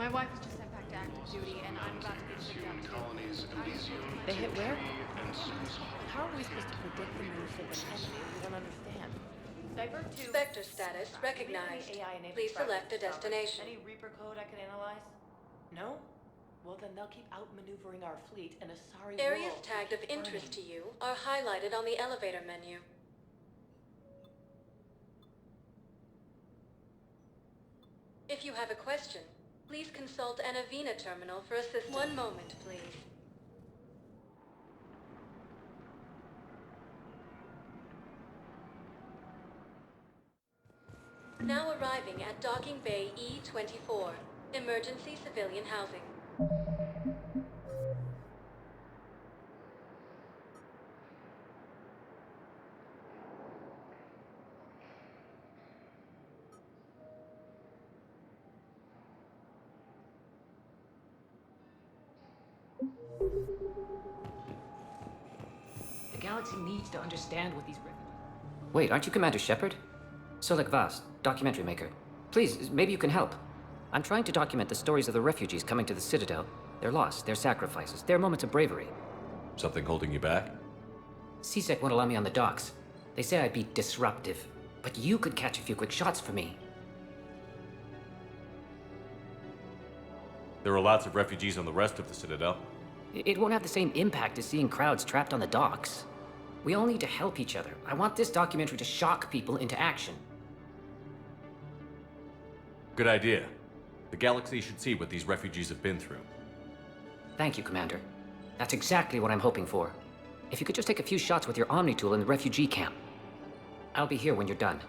My wife was just sent back to active duty, and I'm about to get shipped out too. They hit where? How are we supposed to predict the moves of an enemy we don't understand? Divert to... Vector status recognized. Please select a destination. Any Reaper code I can analyze? No? Well, then they'll keep outmaneuvering our fleet in a sorry Areas world. tagged of interest to you are highlighted on the elevator menu. If you have a question, please consult an Avena terminal for assistance. One moment, please. Now arriving at Docking Bay E-24, Emergency Civilian Housing. The galaxy needs to understand what these... Wait, aren't you Commander Shepard? Solek Vast, documentary maker. Please, maybe you can help. I'm trying to document the stories of the refugees coming to the Citadel. Their loss, their sacrifices, their moments of bravery. Something holding you back? CSEC won't allow me on the docks. They say I'd be disruptive. But you could catch a few quick shots for me. There are lots of refugees on the rest of the Citadel. It won't have the same impact as seeing crowds trapped on the docks. We all need to help each other. I want this documentary to shock people into action. Good idea. The galaxy should see what these refugees have been through. Thank you, Commander. That's exactly what I'm hoping for. If you could just take a few shots with your Omni tool in the refugee camp. I'll be here when you're done.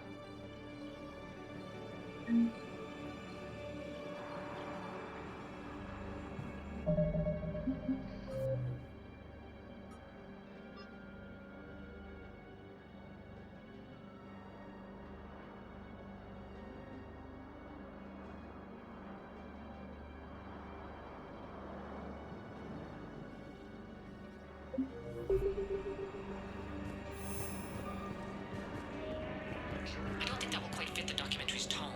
I don't think that will quite fit the documentary's tone.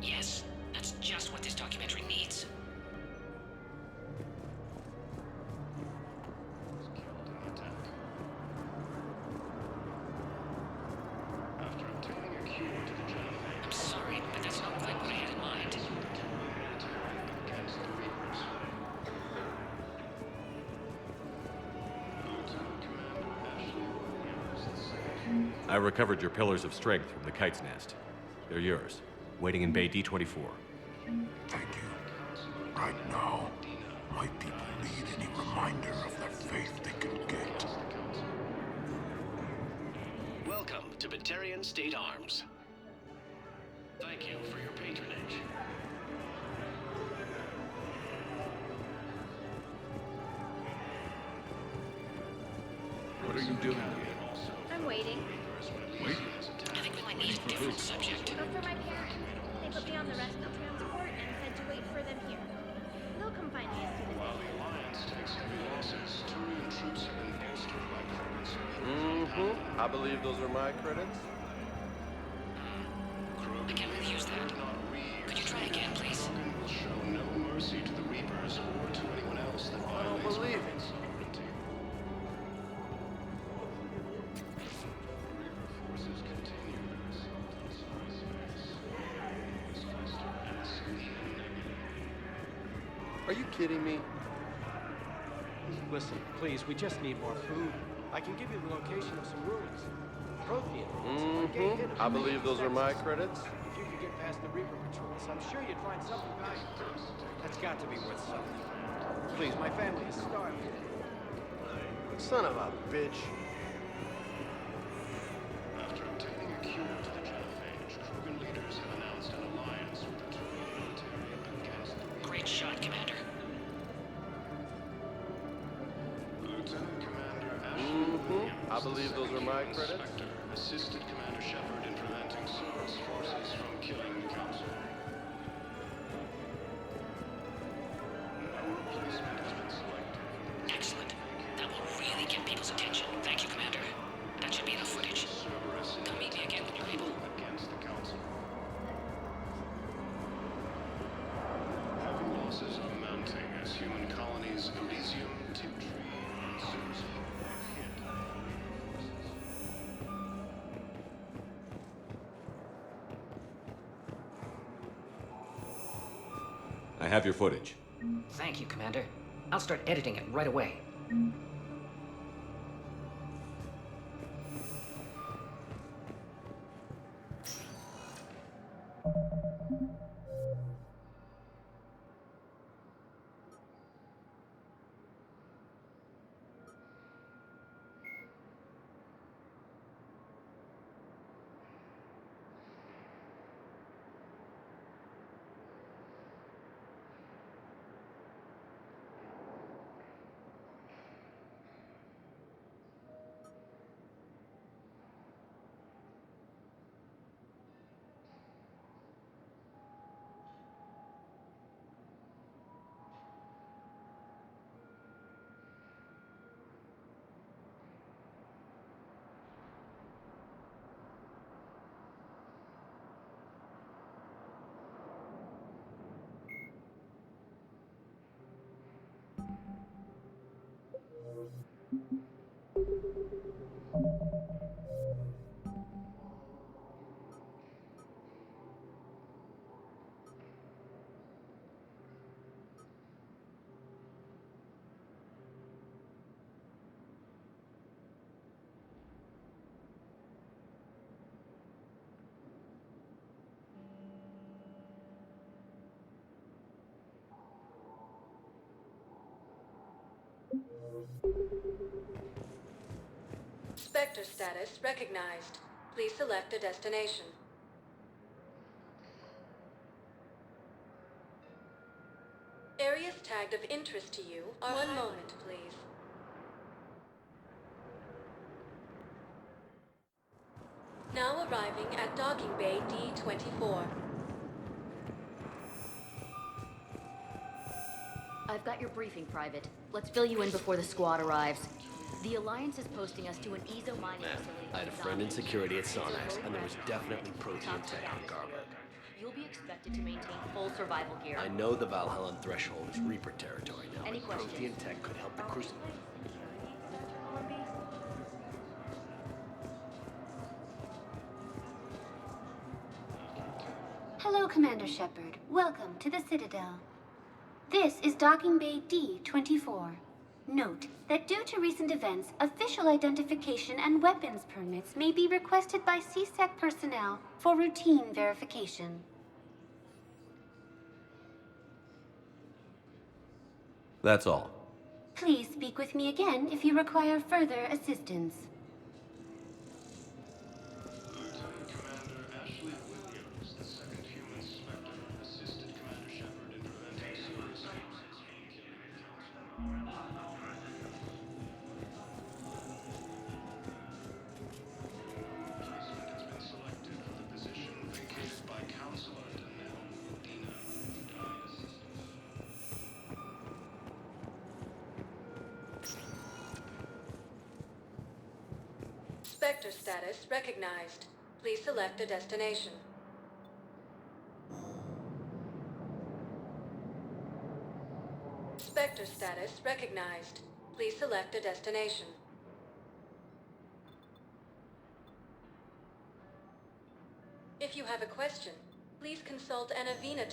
Yes, that's just what this documentary needs. I'm sorry, but that's not quite what I had in mind. I recovered your pillars of strength from the kite's nest. They're yours, waiting in Bay D-24. Thank you. Right now, my people need any reminder of the faith they can get. Welcome to Batarian State Arms. Thank you for your patronage. What are you doing here? I'm waiting. Wait. I think we might need a different subject. But for my parents, they put me on the rescue transport and said to wait for them here. They'll come find me as soon as While the Alliance takes heavy losses, Turian troops have been bolstered by credits. I believe those are my credits. I can't really use that. Could you try again, please? Will show no mercy to the Reapers or to anyone else that I don't violates believe it. sovereignty. Forces continue their assault on space. This cluster asks the negative. Are you kidding me? Listen, please, we just need more food. I can give you the location of some ruins. Prothean ruins. I believe those are my credits. If you could get past the Reaper patrols, I'm sure you'd find something valuable. That's got to be worth something. Please, my family is starving. Son of a bitch. After obtaining a cure to the genophage, Krogan leaders have announced an alliance with the Turian military against the Reapers. Great shot, Commander. Lieutenant Commander Ashley I believe those are my credits. Inspector assisted Commander Shepard in preventing Soros forces from killing the Council. No replacement has been selected. Excellent. That will really get people's attention. Thank you, Commander. That should be enough footage. Cerberus Come meet me again when you're able. Elysium tip tree. Source hint. I have your footage. Thank you, Commander. I'll start editing it right away. Spectre status recognized. Please select a destination. Areas tagged of interest to you are... One moment, please. Now arriving at docking bay D-24. I've got your briefing, Private. Let's fill you in before the squad arrives. The Alliance is posting us to an EZO mining facility. I had a friend in security at Sonax, and there was definitely protein tech on Garbo. You'll be expected to maintain full survival gear. I know the Valhallan threshold is Reaper territory now. Any but protein questions? tech could help the Crucible. Hello, Commander Shepard. Welcome to the Citadel. This is Docking Bay D-24. Note that due to recent events, official identification and weapons permits may be requested by CSEC personnel for routine verification. That's all. Please speak with me again if you require further assistance. Lieutenant Commander Ashley Williams, the second human Spectre, assisted Commander Shepard in preventing serious losses being killed in council. Placement has been selected for the position vacated by Counselor Danelle Dina, Guide Assistant. Spectre status recognized. Please select a destination. Spectre status recognized. Please select a destination. If you have a question, please consult an Avena.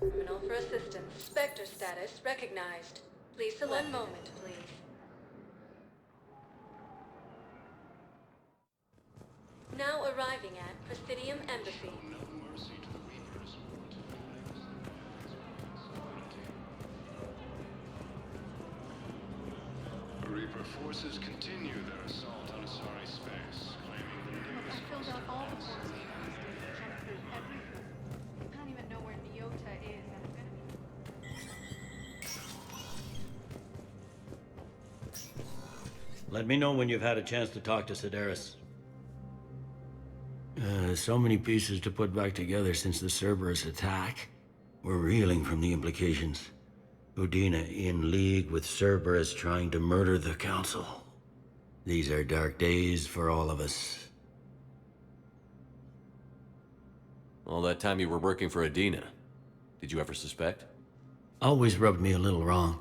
Terminal for assistance. Spectre status recognized. Please select. One moment, please. Now arriving at Presidium Embassy. No mercy to the Reapers or to the lives of the Reaper forces continue their assault on Asari space, claiming the nearest filled out all the forms you asked and jumped through everything. I don't even know where Neota is, and I'm gonna be... Let me know when you've had a chance to talk to Sedaris. So many pieces to put back together since the Cerberus attack. We're reeling from the implications. Udina in league with Cerberus trying to murder the Council. These are dark days for all of us. All that time you were working for Udina, did you ever suspect? Always rubbed me a little wrong.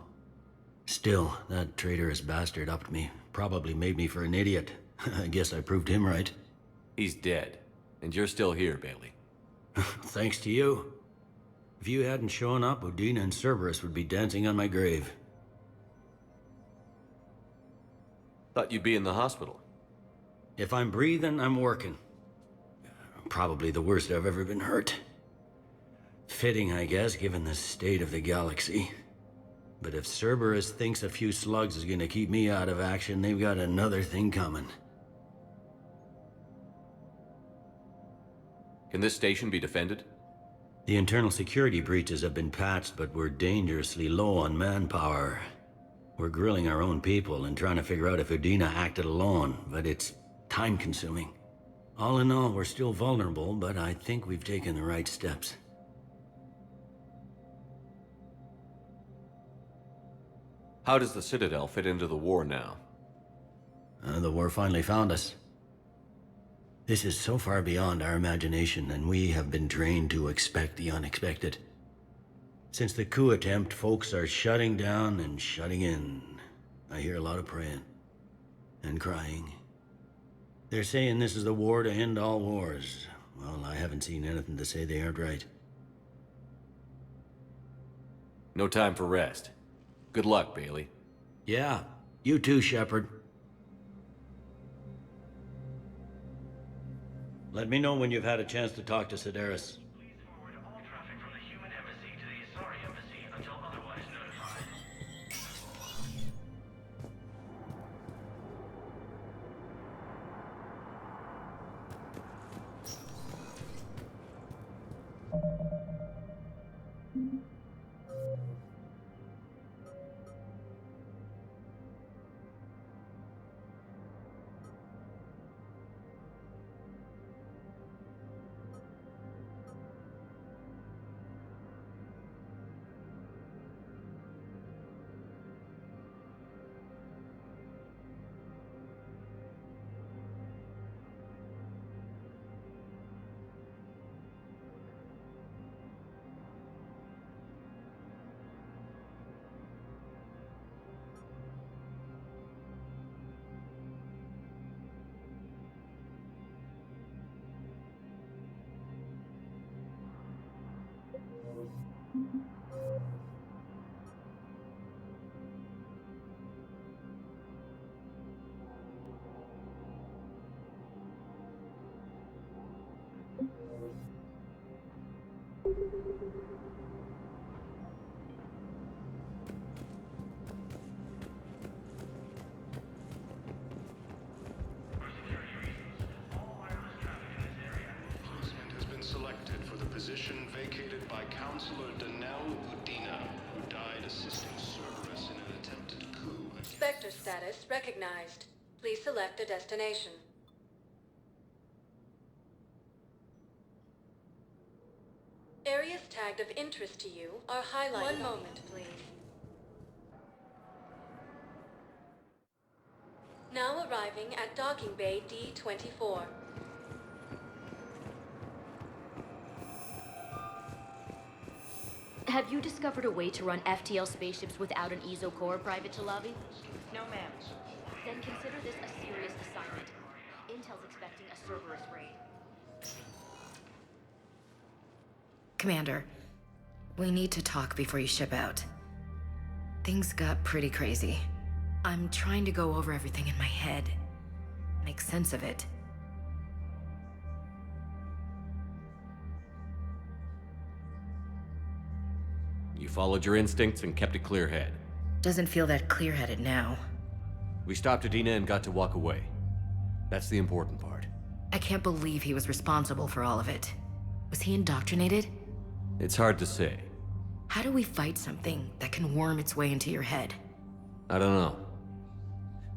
Still, that traitorous bastard upped me. Probably made me for an idiot. I guess I proved him right. He's dead, and you're still here, Bailey. Thanks to you. If you hadn't shown up, Udina and Cerberus would be dancing on my grave. Thought you'd be in the hospital. If I'm breathing, I'm working. Probably the worst I've ever been hurt. Fitting, I guess, given the state of the galaxy. But if Cerberus thinks a few slugs is gonna keep me out of action, they've got another thing coming. Can this station be defended? The internal security breaches have been patched, but we're dangerously low on manpower. We're grilling our own people and trying to figure out if Udina acted alone, but it's time-consuming. All in all, we're still vulnerable, but I think we've taken the right steps. How does the Citadel fit into the war now? The war finally found us. This is so far beyond our imagination, and we have been trained to expect the unexpected. Since the coup attempt, folks are shutting down and shutting in. I hear a lot of praying. And crying. They're saying this is the war to end all wars. Well, I haven't seen anything to say they aren't right. No time for rest. Good luck, Bailey. Yeah, you too, Shepard. Let me know when you've had a chance to talk to Sedaris. Please forward all traffic from the human embassy to the Asari embassy until otherwise notified. Selected for the position vacated by Counselor Danelle Udina, who died assisting Cerberus in an attempted coup. Spectre status recognized. Please select a destination. Areas tagged of interest to you are highlighted. One moment, please. Now arriving at Docking Bay D-24. Have you discovered a way to run FTL spaceships without an ESO core, Private Chalabi? No, ma'am. Then consider this a serious assignment. Intel's expecting a Cerberus raid. Commander, we need to talk before you ship out. Things got pretty crazy. I'm trying to go over everything in my head. Make sense of it. You followed your instincts and kept a clear head. Doesn't feel that clear-headed now. We stopped Udina and got to walk away. That's the important part. I can't believe he was responsible for all of it. Was he indoctrinated? It's hard to say. How do we fight something that can worm its way into your head? I don't know.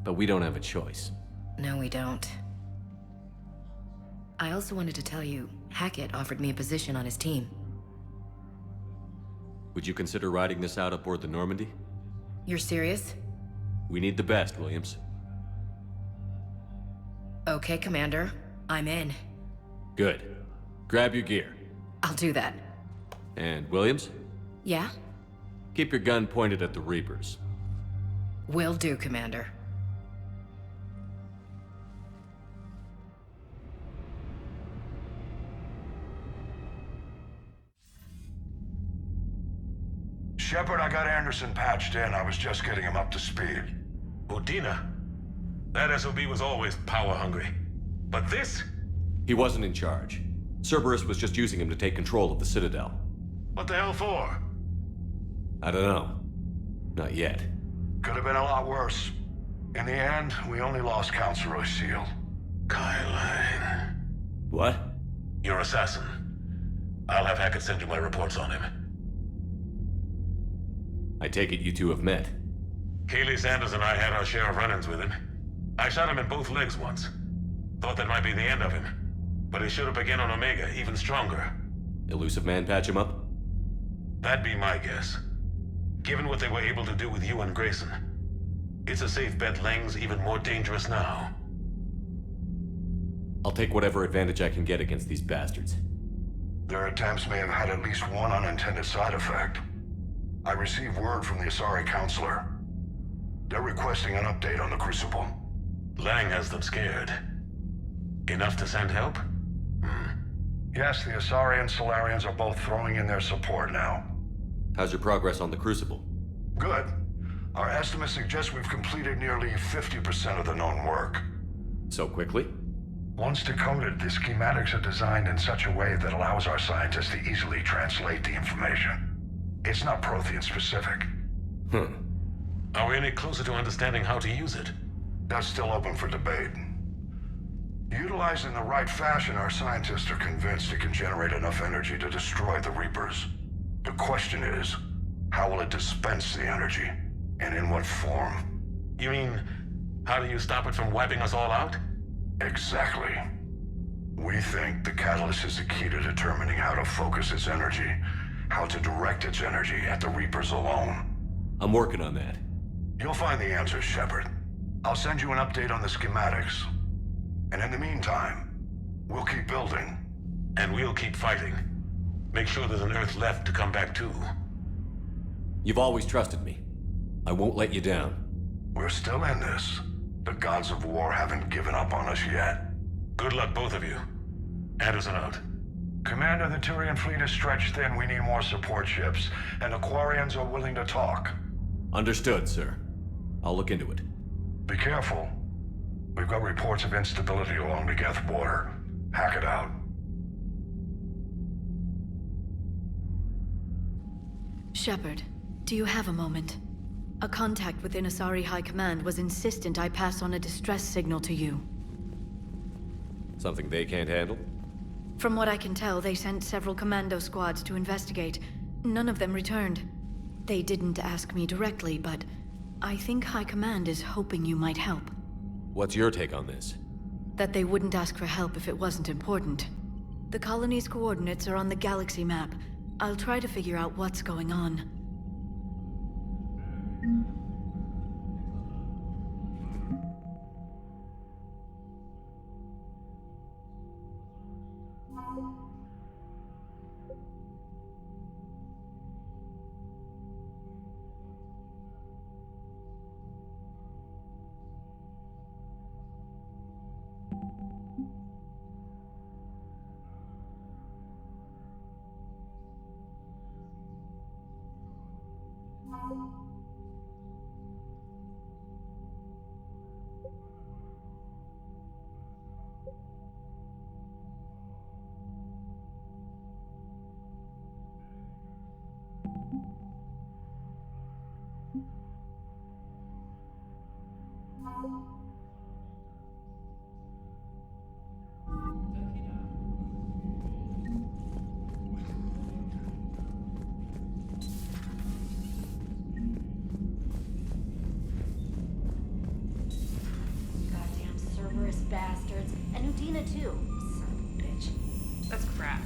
But we don't have a choice. No, we don't. I also wanted to tell you, Hackett offered me a position on his team. Would you consider riding this out aboard the Normandy? You're serious? We need the best, Williams. Okay, Commander. I'm in. Good. Grab your gear. I'll do that. And Williams? Yeah? Keep your gun pointed at the Reapers. Will do, Commander. Shepard, I got Anderson patched in. I was just getting him up to speed. Udina? That SOB was always power-hungry. But this? He wasn't in charge. Cerberus was just using him to take control of the Citadel. What the hell for? I don't know. Not yet. Could have been a lot worse. In the end, we only lost Councilor Seal. Kylane. What? Your assassin. I'll have Hackett send you my reports on him. I take it you two have met. Keely Sanders and I had our share of run-ins with him. I shot him in both legs once. Thought that might be the end of him. But he showed up again on Omega, even stronger. Elusive Man patch him up? That'd be my guess. Given what they were able to do with you and Grayson, it's a safe bet Lang's even more dangerous now. I'll take whatever advantage I can get against these bastards. Their attempts may have had at least one unintended side effect. I received word from the Asari Counselor. They're requesting an update on the Crucible. Lang has them scared. Enough to send help? Yes, the Asari and Solarians are both throwing in their support now. How's your progress on the Crucible? Good. Our estimates suggest we've completed nearly 50% of the known work. So quickly? Once decoded, the schematics are designed in such a way that allows our scientists to easily translate the information. It's not Prothean specific. Are we any closer to understanding how to use it? That's still open for debate. Utilized in the right fashion, our scientists are convinced it can generate enough energy to destroy the Reapers. The question is, how will it dispense the energy? And in what form? You mean, how do you stop it from wiping us all out? Exactly. We think the catalyst is the key to determining how to focus its energy, how to direct its energy at the Reapers alone. I'm working on that. You'll find the answers, Shepard. I'll send you an update on the schematics. And in the meantime, we'll keep building. And we'll keep fighting. Make sure there's an Earth left to come back to. You've always trusted me. I won't let you down. We're still in this. The gods of war haven't given up on us yet. Good luck, both of you. Anderson out. Commander, the Turian fleet is stretched thin. We need more support ships. And the Quarians are willing to talk. Understood, sir. I'll look into it. Be careful. We've got reports of instability along the Geth border. Hack it out. Shepard, do you have a moment? A contact within Asari High Command was insistent I pass on a distress signal to you. Something they can't handle? From what I can tell, they sent several commando squads to investigate. None of them returned. They didn't ask me directly, but I think High Command is hoping you might help. What's your take on this? That they wouldn't ask for help if it wasn't important. The colony's coordinates are on the galaxy map. I'll try to figure out what's going on. bastards. And Udina, too. Son of a bitch. That's crap.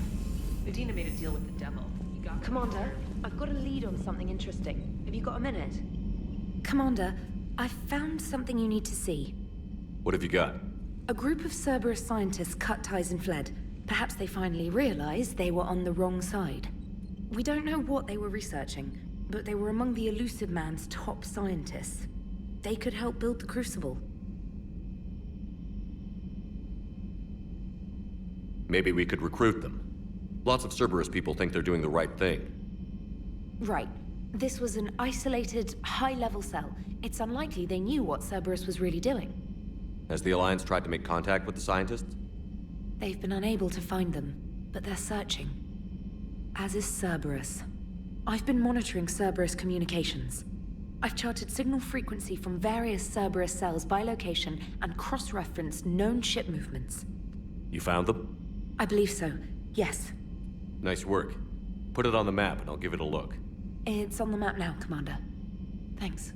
Udina made a deal with the devil. You got Commander, I've got a lead on something interesting. Have you got a minute? Commander, I've found something you need to see. What have you got? A group of Cerberus scientists cut ties and fled. Perhaps they finally realized they were on the wrong side. We don't know what they were researching, but they were among the Elusive Man's top scientists. They could help build the Crucible. Maybe we could recruit them. Lots of Cerberus people think they're doing the right thing. Right. This was an isolated, high-level cell. It's unlikely they knew what Cerberus was really doing. Has the Alliance tried to make contact with the scientists? They've been unable to find them, but they're searching. As is Cerberus. I've been monitoring Cerberus communications. I've charted signal frequency from various Cerberus cells by location and cross-referenced known ship movements. You found them? I believe so, yes. Nice work. Put it on the map and I'll give it a look. It's on the map now, Commander. Thanks.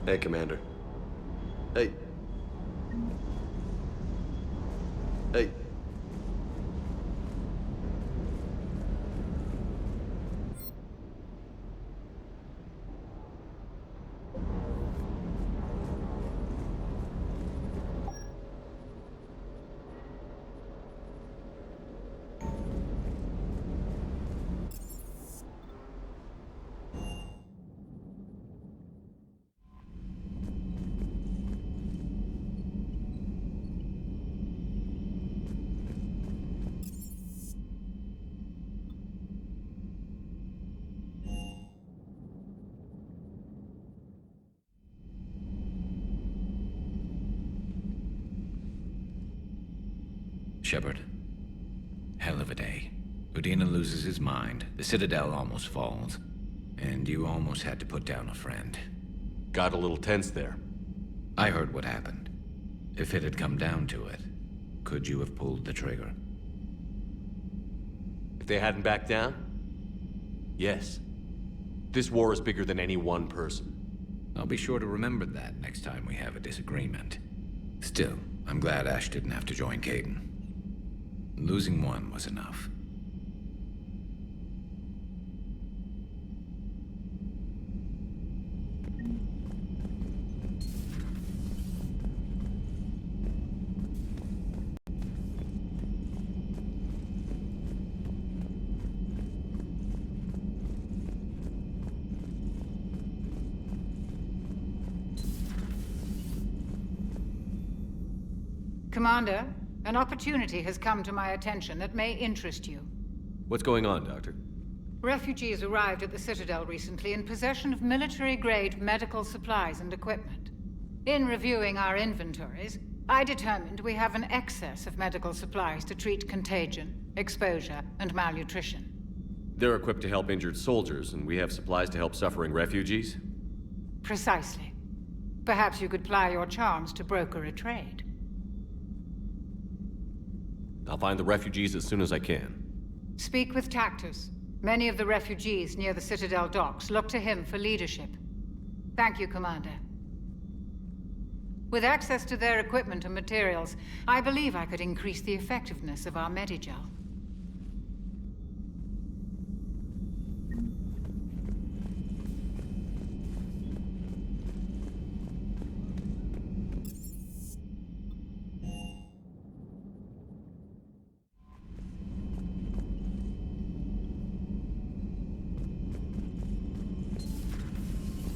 Hey, Commander. Hey. Hey. Shepard. Hell of a day. Udina loses his mind, the Citadel almost falls, and you almost had to put down a friend. Got a little tense there. I heard what happened. If it had come down to it, could you have pulled the trigger? If they hadn't backed down? Yes. This war is bigger than any one person. I'll be sure to remember that next time we have a disagreement. Still, I'm glad Ash didn't have to join Caden. Losing one was enough. Commander, an opportunity has come to my attention that may interest you. What's going on, Doctor? Refugees arrived at the Citadel recently in possession of military-grade medical supplies and equipment. In reviewing our inventories, I determined we have an excess of medical supplies to treat contagion, exposure, and malnutrition. They're equipped to help injured soldiers, and we have supplies to help suffering refugees? Precisely. Perhaps you could ply your charms to broker a trade. I'll find the refugees as soon as I can. Speak with Tactus. Many of the refugees near the Citadel docks look to him for leadership. Thank you, Commander. With access to their equipment and materials, I believe I could increase the effectiveness of our Medigel.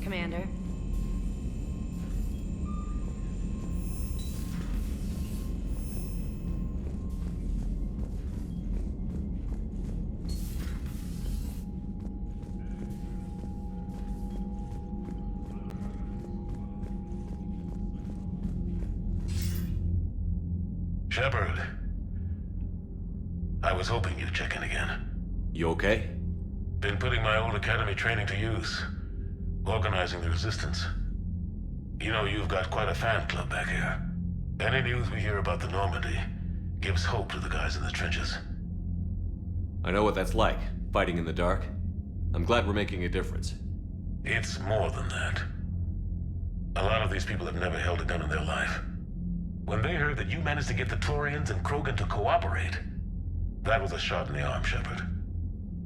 Commander. Shepard. I was hoping you'd check in again. You okay? Been putting my old academy training to use. Organizing the resistance. You know, you've got quite a fan club back here. Any news we hear about the Normandy gives hope to the guys in the trenches. I know what that's like, fighting in the dark. I'm glad we're making a difference. It's more than that. A lot of these people have never held a gun in their life. When they heard that you managed to get the Torians and Krogan to cooperate, that was a shot in the arm, Shepard.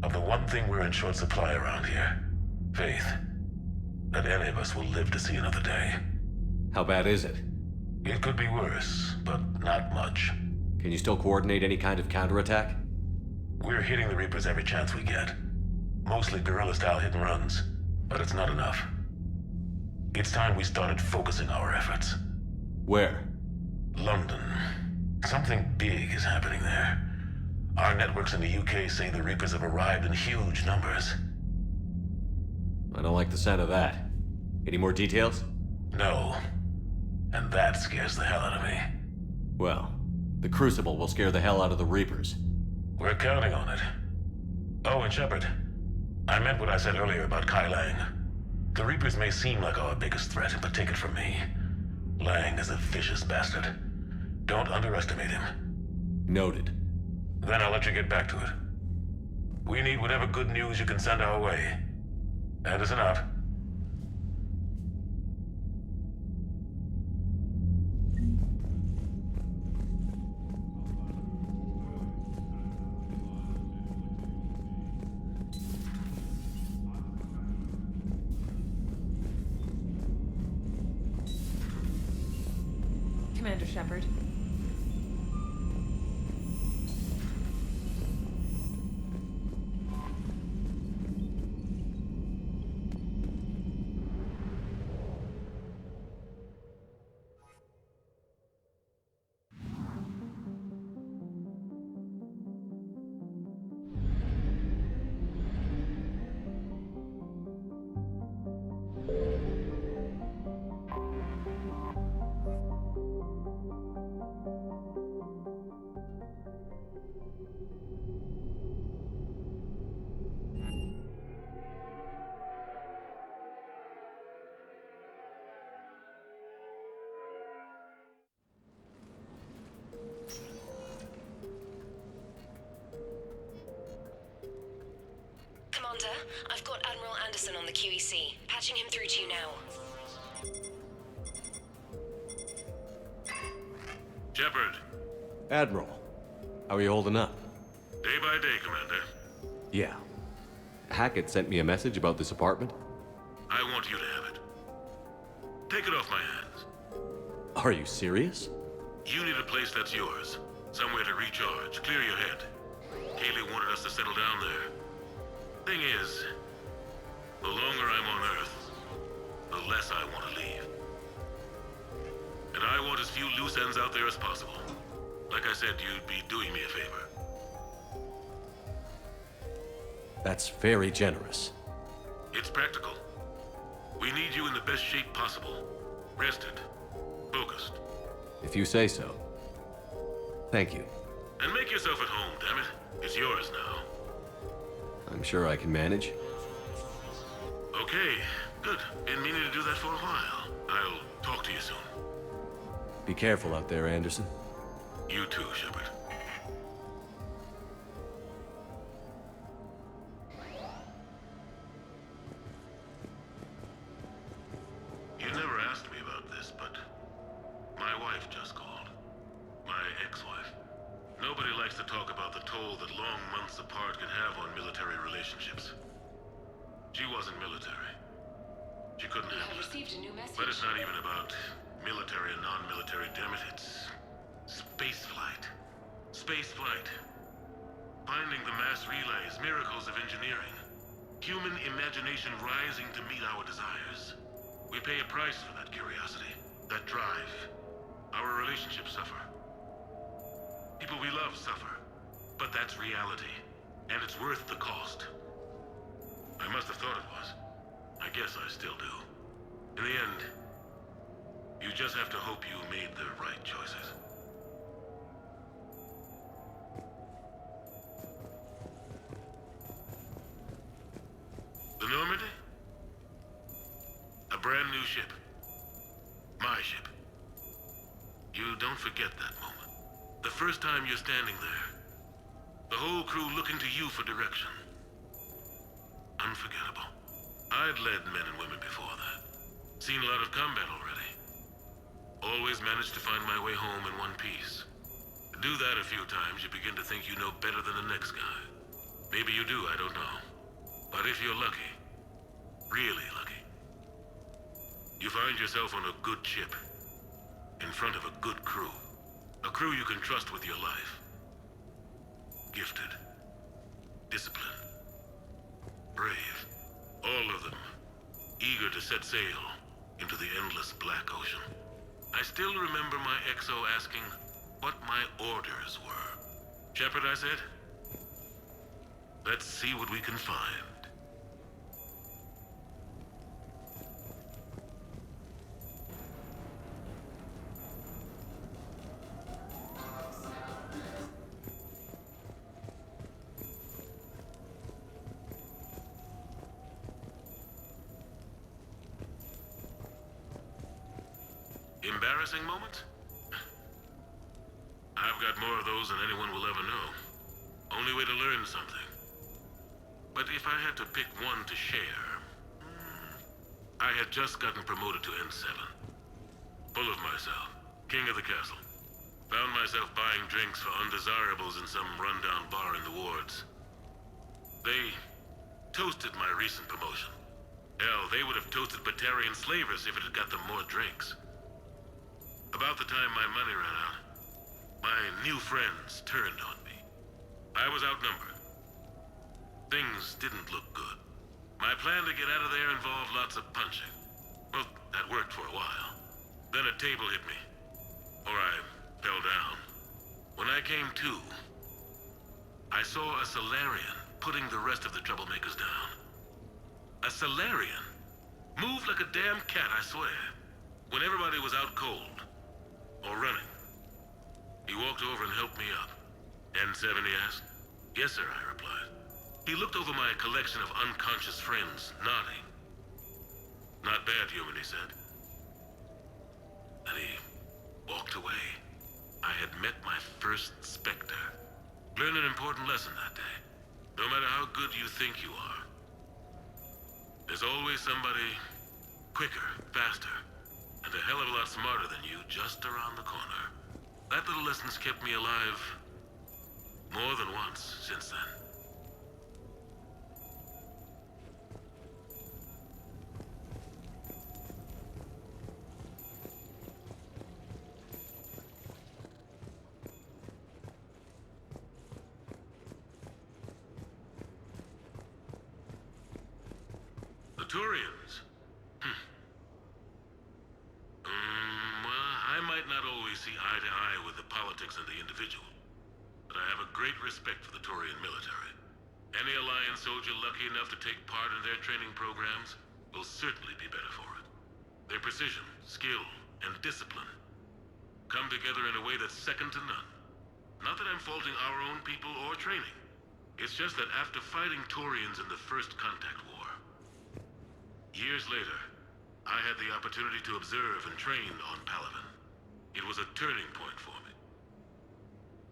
Of the one thing we're in short supply around here, faith. That any of us will live to see another day. How bad is it? It could be worse, but not much. Can you still coordinate any kind of counterattack? We're hitting the Reapers every chance we get. Mostly guerrilla-style hit-and-runs, but it's not enough. It's time we started focusing our efforts. Where? London. Something big is happening there. Our networks in the UK say the Reapers have arrived in huge numbers. I don't like the sound of that. Any more details? No. And that scares the hell out of me. Well, the Crucible will scare the hell out of the Reapers. We're counting on it. Oh, and Shepard, I meant what I said earlier about Kai Lang. The Reapers may seem like our biggest threat, but take it from me. Lang is a vicious bastard. Don't underestimate him. Noted. Then I'll let you get back to it. We need whatever good news you can send our way. Anderson out. Commander Shepard. Commander, I've got Admiral Anderson on the QEC. Patching him through to you now. Shepard. Admiral, how are you holding up? Day by day, Commander. Yeah. Hackett sent me a message about this apartment. I want you to have it. Take it off my hands. Are you serious? You need a place that's yours. Somewhere to recharge, clear your head. Kaylee wanted us to settle down there. Thing is, the longer I'm on Earth, the less I want to leave. And I want as few loose ends out there as possible. Like I said, you'd be doing me a favor. That's very generous. It's practical. We need you in the best shape possible. Rested. Focused. If you say so. Thank you. And make yourself at home, damn it. It's yours now. I'm sure I can manage. Okay, good. Been meaning to do that for a while. I'll talk to you soon. Be careful out there, Anderson. You too, Shepard. ex-wife. Nobody likes to talk about the toll that long months apart can have on military relationships. She wasn't military. She couldn't handle it. Received a new message. But it's not even about military and non-military, damn it. It's space flight. Space flight. Finding the mass relays, miracles of engineering. Human imagination rising to meet our desires. We pay a price for that curiosity, that drive. Our relationships suffer. People we love suffer. But that's reality. And it's worth the cost. I must have thought it was. I guess I still do. In the end, you just have to hope you made the right choices. The Normandy? A brand new ship. My ship. You don't forget that moment. The first time you're standing there. The whole crew looking to you for direction. Unforgettable. I'd led men and women before that. Seen a lot of combat already. Always managed to find my way home in one piece. Do that a few times, you begin to think you know better than the next guy. Maybe you do, I don't know. But if you're lucky, really lucky, you find yourself on a good ship, in front of a good crew. A crew you can trust with your life. Gifted. Disciplined. Brave. All of them. Eager to set sail into the endless black ocean. I still remember my XO asking what my orders were. Shepard, I said, let's see what we can find. Embarrassing moments? I've got more of those than anyone will ever know. Only way to learn something. But if I had to pick one to share... I had just gotten promoted to N7. Full of myself. King of the castle. Found myself buying drinks for undesirables in some rundown bar in the wards. They toasted my recent promotion. Hell, they would have toasted Batarian slavers if it had got them more drinks. About the time my money ran out, my new friends turned on me. I was outnumbered. Things didn't look good. My plan to get out of there involved lots of punching. Well, that worked for a while. Then a table hit me. Or I fell down. When I came to, I saw a Solarian putting the rest of the troublemakers down. A Solarian? Moved like a damn cat, I swear. When everybody was out cold. Or running. He walked over and helped me up. N7, he asked. Yes, sir, I replied. He looked over my collection of unconscious friends, nodding. Not bad, human, he said. Then he walked away. I had met my first Spectre. Learned an important lesson that day. No matter how good you think you are, there's always somebody quicker, faster, and a hell of a lot smarter than you just around the corner. That little lesson's kept me alive more than once since then. The Turians. I might not always see eye to eye with the politics and the individual, but I have a great respect for the Turian military. Any Alliance soldier lucky enough to take part in their training programs will certainly be better for it. Their precision, skill, and discipline come together in a way that's second to none. Not that I'm faulting our own people or training. It's just that after fighting Turians in the First Contact War, years later, I had the opportunity to observe and train on Palaven. It was a turning point for me.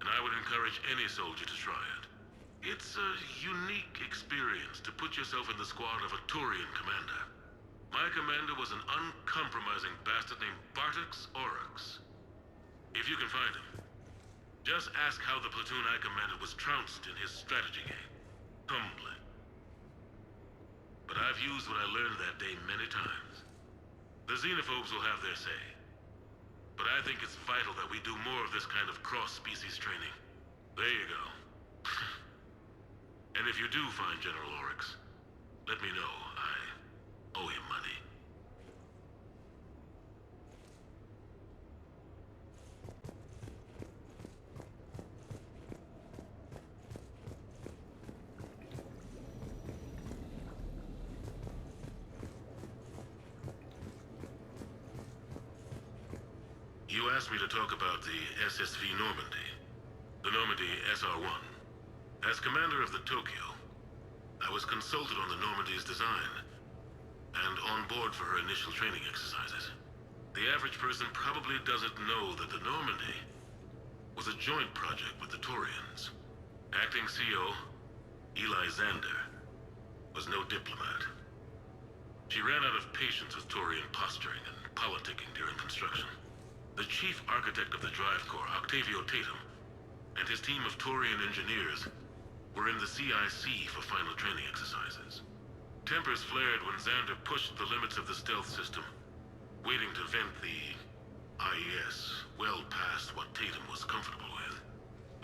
And I would encourage any soldier to try it. It's a unique experience to put yourself in the squad of a Turian commander. My commander was an uncompromising bastard named Bartix Oryx. If you can find him, Just ask how the platoon I commanded was trounced in his strategy game. Humbly. But I've used what I learned that day many times. The xenophobes will have their say. But I think it's vital that we do more of this kind of cross-species training. There you go. And if you do find General Oryx, let me know. I owe him money. You asked me to talk about the SSV Normandy. The Normandy SR-1. As commander of the Tokyo, I was consulted on the Normandy's design, and on board for her initial training exercises. The average person probably doesn't know that the Normandy was a joint project with the Taurians. Acting CO, Eli Xander, was no diplomat. She ran out of patience with Taurian posturing and politicking during construction. The chief architect of the Drive Corps, Octavio Tatum, and his team of Taurian engineers were in the CIC for final training exercises. Tempers flared when Xander pushed the limits of the stealth system, waiting to vent the IES well past what Tatum was comfortable with.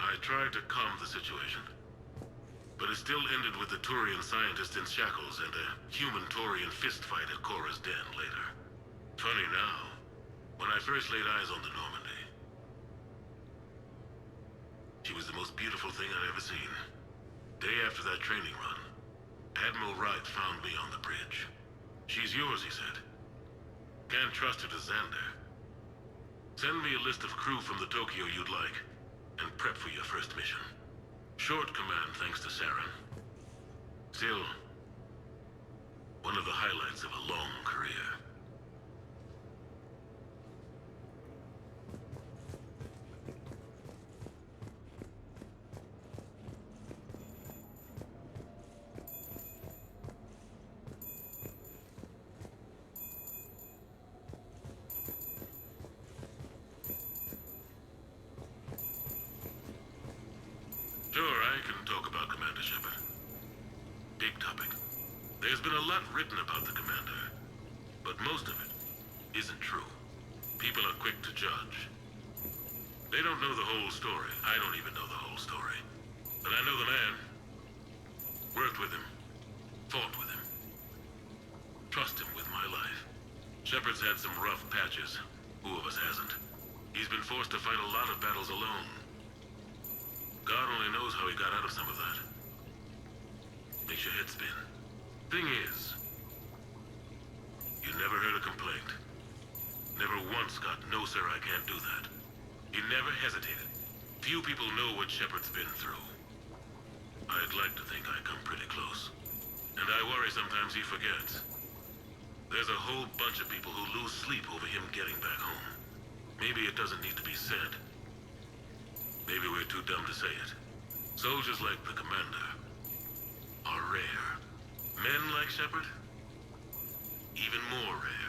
I tried to calm the situation, but it still ended with the Taurian scientist in shackles and a human-Taurian fistfight at Korra's den later. Funny now, when I first laid eyes on the Normandy, she was the most beautiful thing I'd ever seen. Day after that training run, Admiral Wright found me on the bridge. She's yours, he said. Can't trust her to Xander. Send me a list of crew from the Tokyo you'd like, and prep for your first mission. Short command thanks to Saren. Still, one of the highlights of a long career. Sure, I can talk about Commander Shepard. Big topic. There's been a lot written about the Commander, but most of it isn't true. People are quick to judge. They don't know the whole story. I don't even know the whole story. But I know the man. Worked with him. Fought with him. Trust him with my life. Shepard's had some rough patches. Who of us hasn't? He's been forced to fight a lot of battles alone. God only knows how he got out of some of that. Makes your head spin. Thing is, you never heard a complaint. Never once got, "No, sir, I can't do that." He never hesitated. Few people know what Shepard's been through. I'd like to think I come pretty close. And I worry sometimes he forgets. There's a whole bunch of people who lose sleep over him getting back home. Maybe it doesn't need to be said. Maybe we're too dumb to say it. Soldiers like the Commander are rare. Men like Shepard, even more rare.